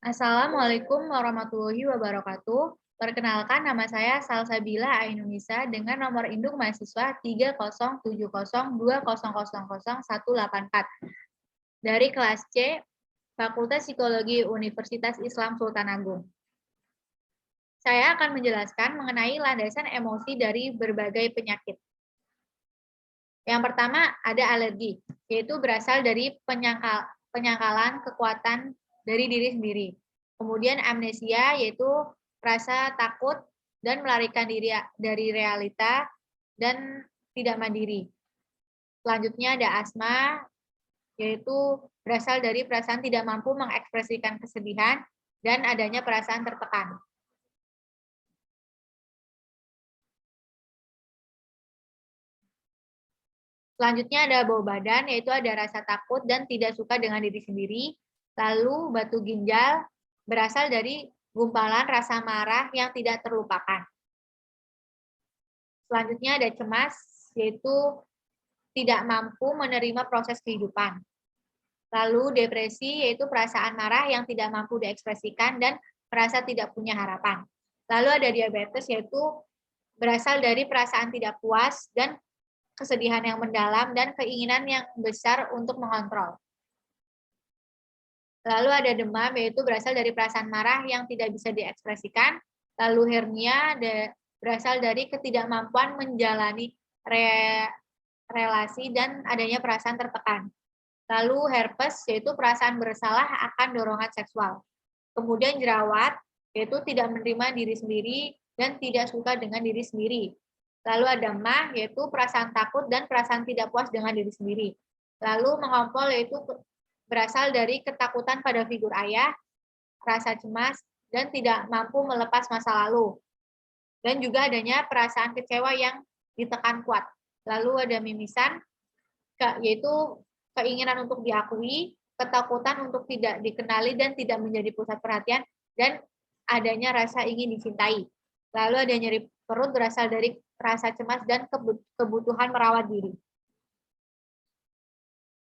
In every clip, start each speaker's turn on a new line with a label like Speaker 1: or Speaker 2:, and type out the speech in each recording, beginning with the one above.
Speaker 1: Assalamualaikum warahmatullahi wabarakatuh. Perkenalkan, nama saya Salsabila Ainunisa dengan nomor induk mahasiswa 30702000184 dari kelas C, Fakultas Psikologi Universitas Islam Sultan Agung. Saya akan menjelaskan mengenai landasan emosi dari berbagai penyakit. Yang pertama ada alergi, yaitu berasal dari penyangkalan kekuatan dari diri sendiri. Kemudian amnesia, yaitu rasa takut dan melarikan diri dari realita dan tidak mandiri. Selanjutnya ada asma, yaitu berasal dari perasaan tidak mampu mengekspresikan kesedihan dan adanya perasaan tertekan. Selanjutnya ada bau badan, yaitu ada rasa takut dan tidak suka dengan diri sendiri. Lalu batu ginjal berasal dari gumpalan rasa marah yang tidak terlupakan. Selanjutnya ada cemas, yaitu tidak mampu menerima proses kehidupan. Lalu depresi, yaitu perasaan marah yang tidak mampu diekspresikan dan merasa tidak punya harapan. Lalu ada diabetes, yaitu berasal dari perasaan tidak puas dan kesedihan yang mendalam, dan keinginan yang besar untuk mengontrol. Lalu ada demam, yaitu berasal dari perasaan marah yang tidak bisa diekspresikan. Lalu hernia berasal dari ketidakmampuan menjalani relasi dan adanya perasaan tertekan. Lalu herpes, yaitu perasaan bersalah akan dorongan seksual. Kemudian jerawat, yaitu tidak menerima diri sendiri dan tidak suka dengan diri sendiri. Lalu ada mah, yaitu perasaan takut dan perasaan tidak puas dengan diri sendiri. Lalu mengompol, yaitu berasal dari ketakutan pada figur ayah, rasa cemas, dan tidak mampu melepas masa lalu. Dan juga adanya perasaan kecewa yang ditekan kuat. Lalu ada mimisan, yaitu keinginan untuk diakui, ketakutan untuk tidak dikenali dan tidak menjadi pusat perhatian, dan adanya rasa ingin dicintai. Lalu ada nyeri perut berasal dari rasa cemas dan kebutuhan merawat diri.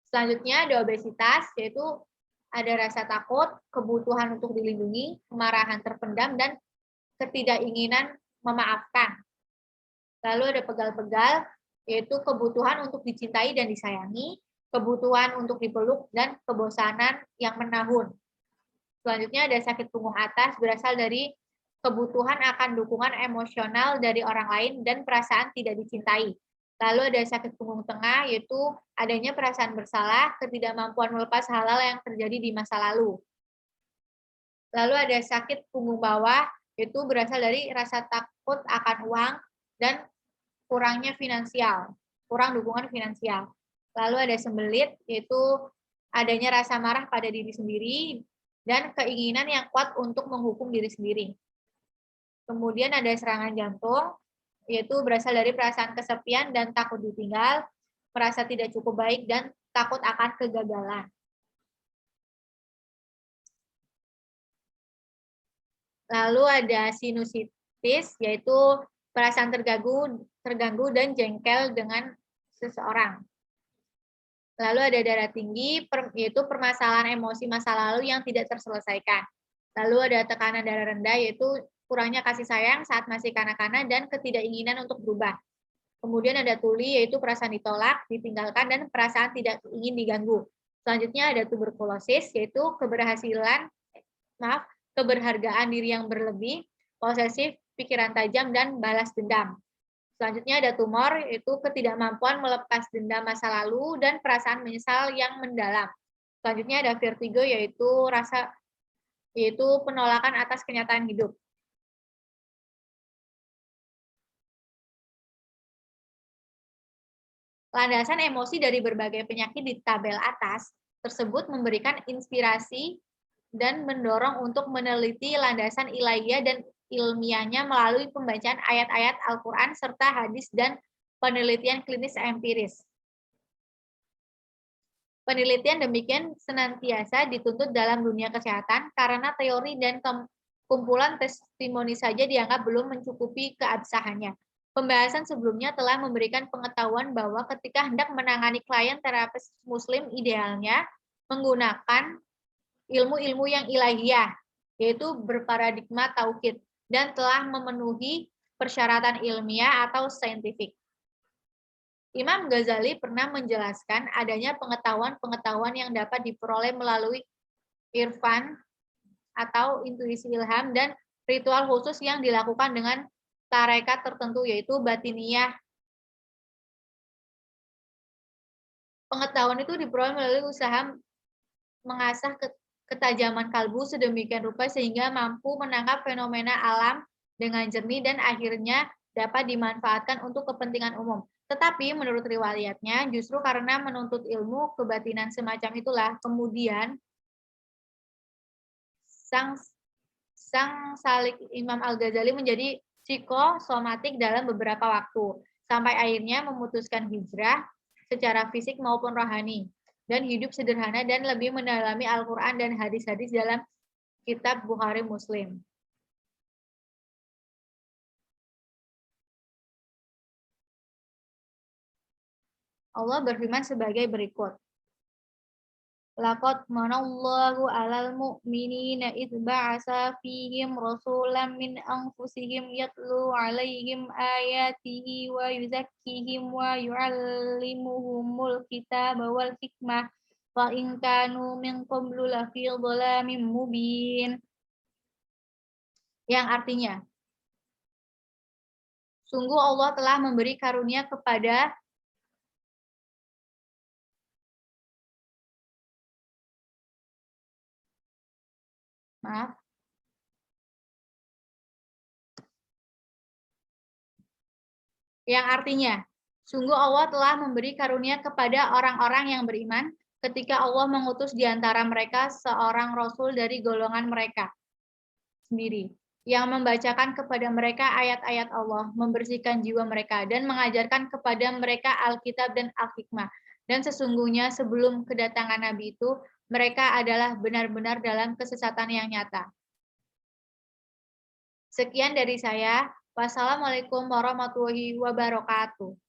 Speaker 1: Selanjutnya ada obesitas, yaitu ada rasa takut, kebutuhan untuk dilindungi, kemarahan terpendam, dan ketidakinginan memaafkan. Lalu ada pegal-pegal, yaitu kebutuhan untuk dicintai dan disayangi, kebutuhan untuk dipeluk, dan kebosanan yang menahun. Selanjutnya ada sakit punggung atas, berasal dari kebutuhan akan dukungan emosional dari orang lain dan perasaan tidak dicintai. Lalu ada sakit punggung tengah, yaitu adanya perasaan bersalah, ketidakmampuan melepas hal-hal yang terjadi di masa lalu. Lalu ada sakit punggung bawah, yaitu berasal dari rasa takut akan uang dan kurangnya finansial, kurang dukungan finansial. Lalu ada sembelit, yaitu adanya rasa marah pada diri sendiri dan keinginan yang kuat untuk menghukum diri sendiri. Kemudian ada serangan jantung, yaitu berasal dari perasaan kesepian dan takut ditinggal, merasa tidak cukup baik, dan takut akan kegagalan. Lalu ada sinusitis, yaitu perasaan terganggu dan jengkel dengan seseorang. Lalu ada darah tinggi, yaitu permasalahan emosi masa lalu yang tidak terselesaikan. Lalu ada tekanan darah rendah, yaitu kurangnya kasih sayang saat masih kanak-kanak dan ketidakinginan untuk berubah. Kemudian ada tuli, yaitu perasaan ditolak, ditinggalkan, dan perasaan tidak ingin diganggu. Selanjutnya ada tuberkulosis, yaitu keberhargaan diri yang berlebih, posesif, pikiran tajam, dan balas dendam. Selanjutnya ada tumor, yaitu ketidakmampuan melepas dendam masa lalu dan perasaan menyesal yang mendalam. Selanjutnya ada vertigo, yaitu penolakan atas kenyataan hidup. Landasan emosi dari berbagai penyakit di tabel atas tersebut memberikan inspirasi dan mendorong untuk meneliti landasan ilahiyah dan ilmiahnya melalui pembacaan ayat-ayat Al-Quran serta hadis dan penelitian klinis empiris. Penelitian demikian senantiasa dituntut dalam dunia kesehatan karena teori dan kumpulan testimoni saja dianggap belum mencukupi keabsahannya. Pembahasan sebelumnya telah memberikan pengetahuan bahwa ketika hendak menangani klien terapis muslim idealnya menggunakan ilmu-ilmu yang ilahiyah, yaitu berparadigma tauhid dan telah memenuhi persyaratan ilmiah atau saintifik. Imam Ghazali pernah menjelaskan adanya pengetahuan-pengetahuan yang dapat diperoleh melalui irfan atau intuisi ilham dan ritual khusus yang dilakukan dengan tarekat tertentu, yaitu batiniyah. Pengetahuan itu diperoleh melalui usaha mengasah ketajaman kalbu sedemikian rupa sehingga mampu menangkap fenomena alam dengan jernih dan akhirnya dapat dimanfaatkan untuk kepentingan umum. Tetapi menurut riwayatnya, justru karena menuntut ilmu kebatinan semacam itulah, kemudian sang salik Imam Al-Ghazali menjadi psikosomatik dalam beberapa waktu, sampai akhirnya memutuskan hijrah secara fisik maupun rohani, dan hidup sederhana dan lebih mendalami Al-Quran dan hadis-hadis dalam kitab Bukhari Muslim. Allah berfirman sebagai berikut. Laqad manallahu 'alal mu'minina idz ba'atsa fihim rasulan min anfusihim yatlu 'alaihim ayatihi wa yuzakkihim wa yu'allimuhumul kitaba wal hikmah wa in kanu min qablu lafi dhalamin mubin. Yang artinya, sungguh Allah telah memberi karunia kepada Yang artinya, sungguh Allah telah memberi karunia kepada orang-orang yang beriman ketika Allah mengutus di antara mereka seorang Rasul dari golongan mereka sendiri, yang membacakan kepada mereka ayat-ayat Allah, membersihkan jiwa mereka, dan mengajarkan kepada mereka Alkitab dan Al-Hikmah. Dan sesungguhnya sebelum kedatangan Nabi itu, mereka adalah benar-benar dalam kesesatan yang nyata. Sekian dari saya. Wassalamualaikum warahmatullahi wabarakatuh.